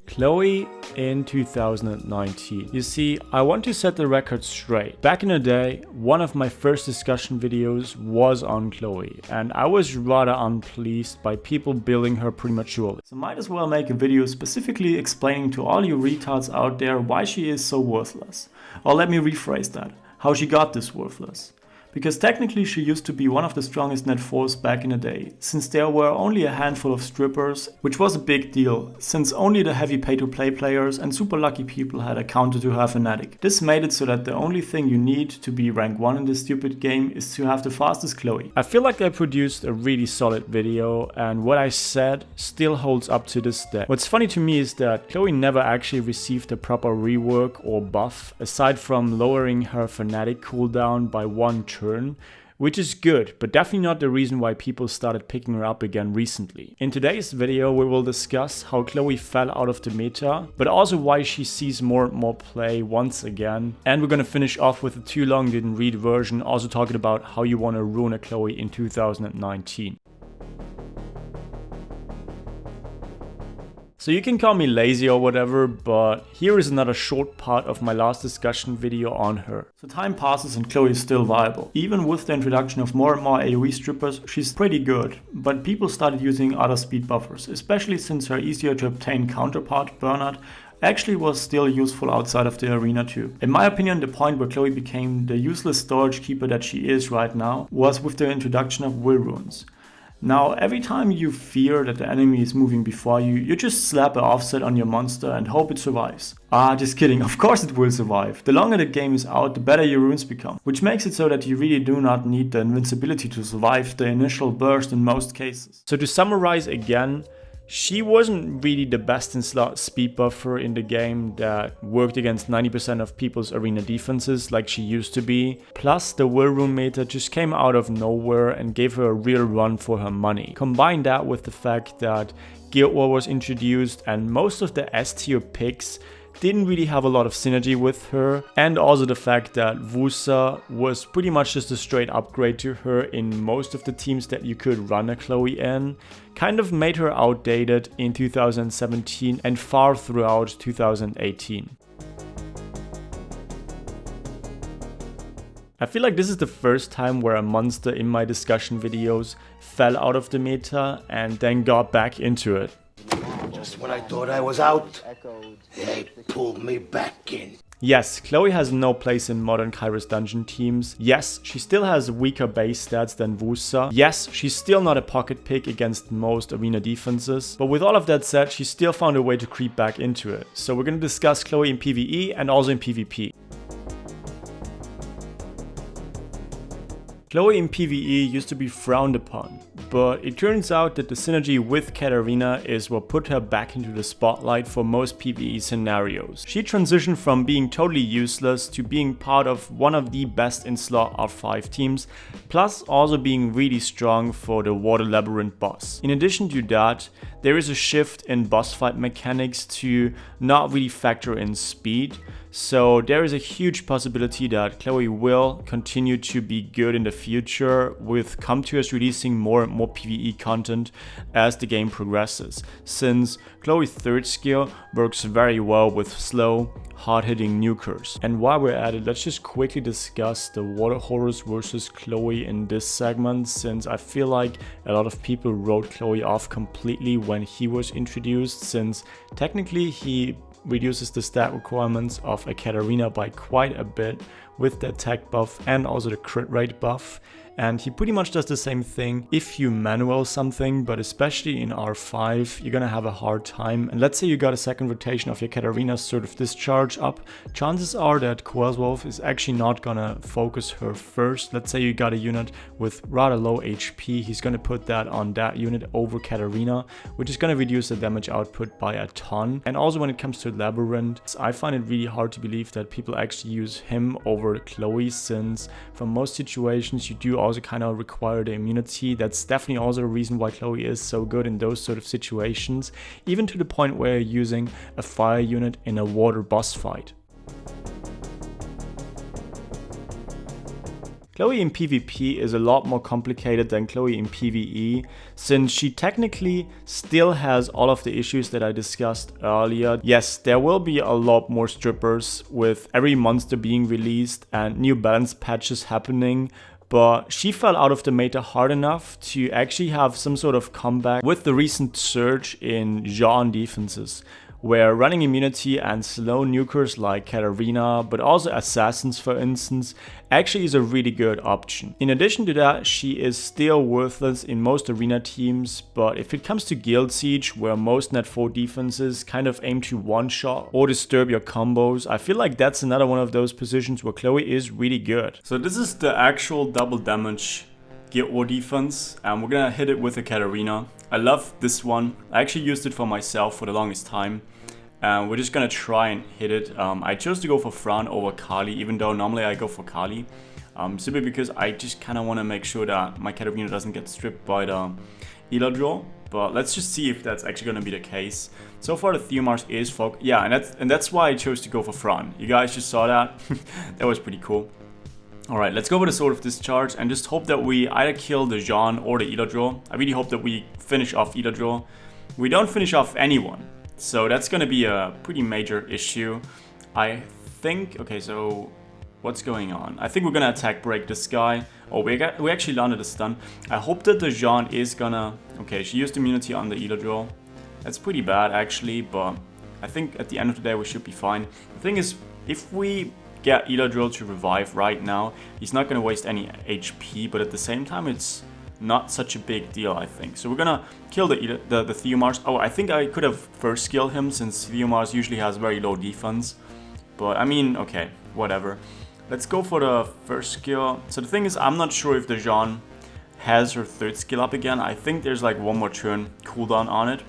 Chloe in 2019. You see, I want to set the record straight. Back in the day, one of my first discussion videos was on Chloe, and I was rather unpleased by people building her prematurely. So might as well make a video specifically explaining to all you retards out there why she is so worthless. Or let me rephrase that, how she got this worthless. Because technically she used to be one of the strongest net 4s back in the day, since there were only a handful of strippers, which was a big deal, since only the heavy pay-to-play players and super lucky people had a counter to her Fnatic. This made it so that the only thing you need to be rank 1 in this stupid game is to have the fastest Chloe. I feel like I produced a really solid video, and what I said still holds up to this day. What's funny to me is that Chloe never actually received a proper rework or buff, aside from lowering her Fnatic cooldown by 1 turn. Which is good, but definitely not the reason why people started picking her up again recently. In today's video we will discuss how Chloe fell out of the meta, but also why she sees more and more play once again. And we're gonna finish off with a too long didn't read version, also talking about how you wanna ruin a Chloe in 2019. So you can call me lazy or whatever, but here is another short part of my last discussion video on her. So time passes and Chloe is still viable. Even with the introduction of more and more AoE strippers, she's pretty good, but people started using other speed buffers, especially since her easier to obtain counterpart, Bernard, actually was still useful outside of the arena too. In my opinion, the point where Chloe became the useless storage keeper that she is right now was with the introduction of will runes. Now, every time you fear that the enemy is moving before you, you just slap an offset on your monster and hope it survives. Just kidding, of course it will survive. The longer the game is out, the better your runes become, which makes it so that you really do not need the invincibility to survive the initial burst in most cases. So to summarize again, she wasn't really the best in slot speed buffer in the game that worked against 90% of people's arena defenses like she used to be. Plus the will rune meta just came out of nowhere and gave her a real run for her money. Combine that with the fact that Guild War was introduced and most of the S tier picks didn't really have a lot of synergy with her, and also the fact that Wusa was pretty much just a straight upgrade to her in most of the teams that you could run a Chloe in, kind of made her outdated in 2017 and far throughout 2018. I feel like this is the first time where a monster in my discussion videos fell out of the meta and then got back into it. Just when I thought I was out, they pulled me back in. Yes, Chloe has no place in modern Kairos dungeon teams. Yes, she still has weaker base stats than Wusa. Yes, she's still not a pocket pick against most arena defenses. But with all of that said, she still found a way to creep back into it. So we're gonna discuss Chloe in PvE and also in PvP. Chloe in PvE used to be frowned upon, but it turns out that the synergy with Katarina is what put her back into the spotlight for most PvE scenarios. She transitioned from being totally useless to being part of one of the best in slot R5 teams, plus also being really strong for the Water Labyrinth boss. In addition to that, there is a shift in boss fight mechanics to not really factor in speed. So there is a huge possibility that Chloe will continue to be good in the future, with Comtuous releasing more and more PvE content as the game progresses, since Chloe's third skill works very well with slow, hard-hitting nukers. And while we're at it, let's just quickly discuss the Water Horrors versus Chloe in this segment, since I feel like a lot of people wrote Chloe off completely when he was introduced, since technically he reduces the stat requirements of a Katarina by quite a bit with the attack buff and also the crit rate buff. And he pretty much does the same thing if you manual something, but especially in R5, you're gonna have a hard time. And let's say you got a second rotation of your Katarina's sort of discharge up, chances are that Quellswolf is actually not gonna focus her first. Let's say you got a unit with rather low HP, he's gonna put that on that unit over Katarina, which is gonna reduce the damage output by a ton. And also when it comes to Labyrinth, I find it really hard to believe that people actually use him over Chloe, since from most situations you do also kind of require the immunity. That's definitely also a reason why Chloe is so good in those sort of situations, even to the point where you're using a fire unit in a water boss fight. Chloe in PvP is a lot more complicated than Chloe in PvE, since she technically still has all of the issues that I discussed earlier. Yes, there will be a lot more strippers with every monster being released and new balance patches happening, but she fell out of the meta hard enough to actually have some sort of comeback with the recent surge in Jean defenses, where running immunity and slow nukers like Katarina, but also assassins for instance, actually is a really good option. In addition to that, she is still worthless in most arena teams, but if it comes to Guild Siege, where most net 4 defenses kind of aim to one-shot or disturb your combos, I feel like that's another one of those positions where Chloe is really good. So this is the actual double damage Guild War defense, and we're gonna hit it with a Katarina. I love this one. I actually used it for myself for the longest time. We're just gonna try and hit it. I chose to go for Fran over Kali, even though normally I go for Kali. Simply because I just kind of want to make sure that my Katarina doesn't get stripped by the Ela draw. But let's just see if that's actually gonna be the case. So far the Theomars is focused. Yeah, and that's why I chose to go for Fran. You guys just saw that. That was pretty cool. Alright, let's go for the Sword of Discharge and just hope that we either kill the Jean or the Ela draw. I really hope that we finish off Ela draw. We don't finish off anyone. So that's going to be a pretty major issue, I think. Okay, so what's going on? I think we're going to attack break this guy. Oh, we actually landed a stun. I hope that the Jean is gonna... Okay, she used immunity on the Ela draw. That's pretty bad actually, but I think at the end of the day we should be fine. The thing is, if we get Ela draw to revive right now, he's not going to waste any HP, but at the same time it's not such a big deal, I think. So we're gonna kill the Theomars. Oh, I think I could have first skilled him, since Theomars usually has very low defense. But I mean, okay, whatever. Let's go for the first skill. So the thing is, I'm not sure if the Jean has her third skill up again. I think there's like one more turn cooldown on it.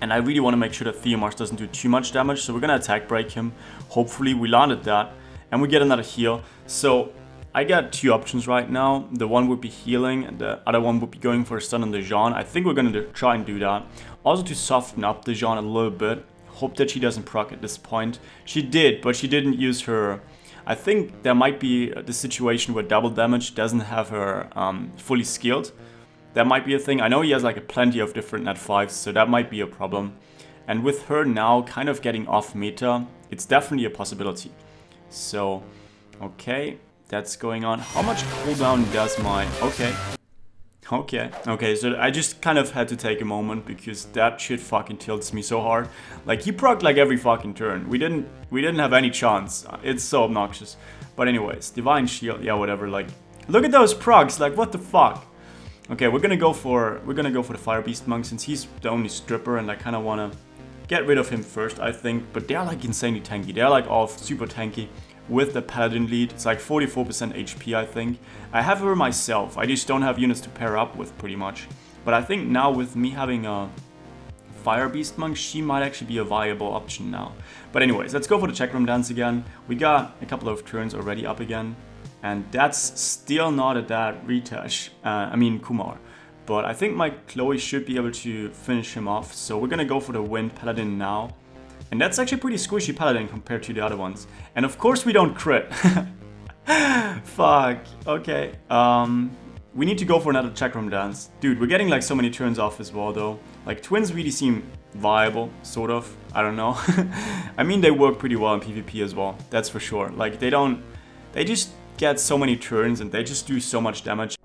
And I really want to make sure that Theomars doesn't do too much damage. So we're gonna attack break him. Hopefully we landed that. And we get another heal. So I got two options right now. The one would be healing and the other one would be going for a stun on the Jean. I think we're going to try and do that. Also to soften up the Jean a little bit. Hope that she doesn't proc at this point. She did, but she didn't use her... I think there might be the situation where double damage doesn't have her fully skilled. That might be a thing. I know he has like plenty of different net 5s, so that might be a problem. And with her now kind of getting off meta, it's definitely a possibility. So, okay. That's going on. How much cooldown does my... Okay, so I just kind of had to take a moment because that shit fucking tilts me so hard. Like, he procced like every fucking turn. We didn't have any chance. It's so obnoxious. But anyways, Divine Shield, yeah, whatever. Like, look at those procs. Like, what the fuck? Okay, we're gonna go for the Fire Beast Monk, since he's the only stripper, and I kind of want to get rid of him first, I think. But they're like insanely tanky. They're like all super tanky. With the Paladin lead, it's like 44% HP, I think. I have her myself, I just don't have units to pair up with pretty much. But I think now with me having a Fire Beast Monk, she might actually be a viable option now. But anyways, let's go for the Chakram Dance again. We got a couple of turns already up again. And that's still not a bad retouch, Kumar. But I think my Chloe should be able to finish him off. So we're gonna go for the Wind Paladin now. And that's actually pretty squishy Paladin compared to the other ones. And of course we don't crit. Fuck. Okay. We need to go for another Chakram Dance. Dude, we're getting like so many turns off as well though. Like twins really seem viable, sort of. I don't know. I mean, they work pretty well in PvP as well. That's for sure. Like they just get so many turns and they just do so much damage.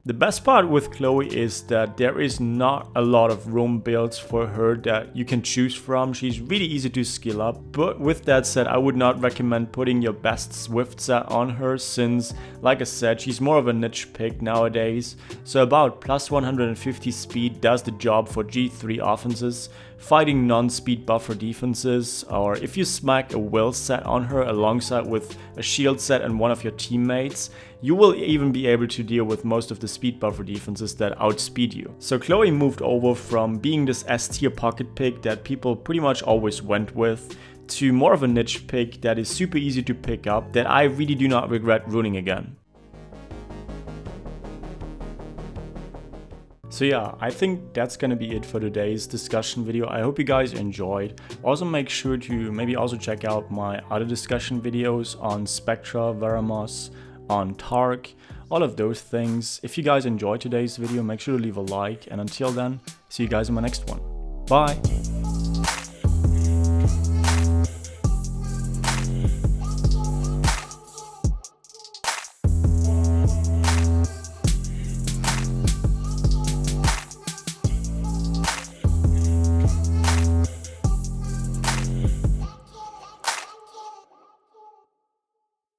The best part with Chloe is that there is not a lot of roam builds for her that you can choose from. She's really easy to skill up, but with that said, I would not recommend putting your best Swift set on her, since, like I said, she's more of a niche pick nowadays. So about plus 150 speed does the job for G3 offenses, fighting non-speed buffer defenses, or if you smack a will set on her alongside with a shield set and one of your teammates, you will even be able to deal with most of the speed buffer defenses that outspeed you. So Chloe moved over from being this S tier pocket pick that people pretty much always went with, to more of a niche pick that is super easy to pick up, that I really do not regret ruining again. So yeah, I think that's gonna be it for today's discussion video. I hope you guys enjoyed. Also make sure to maybe also check out my other discussion videos on Spectra, Veramos, on Tark, all of those things. If you guys enjoyed today's video, make sure to leave a like, and until then, see you guys in my next one. Bye!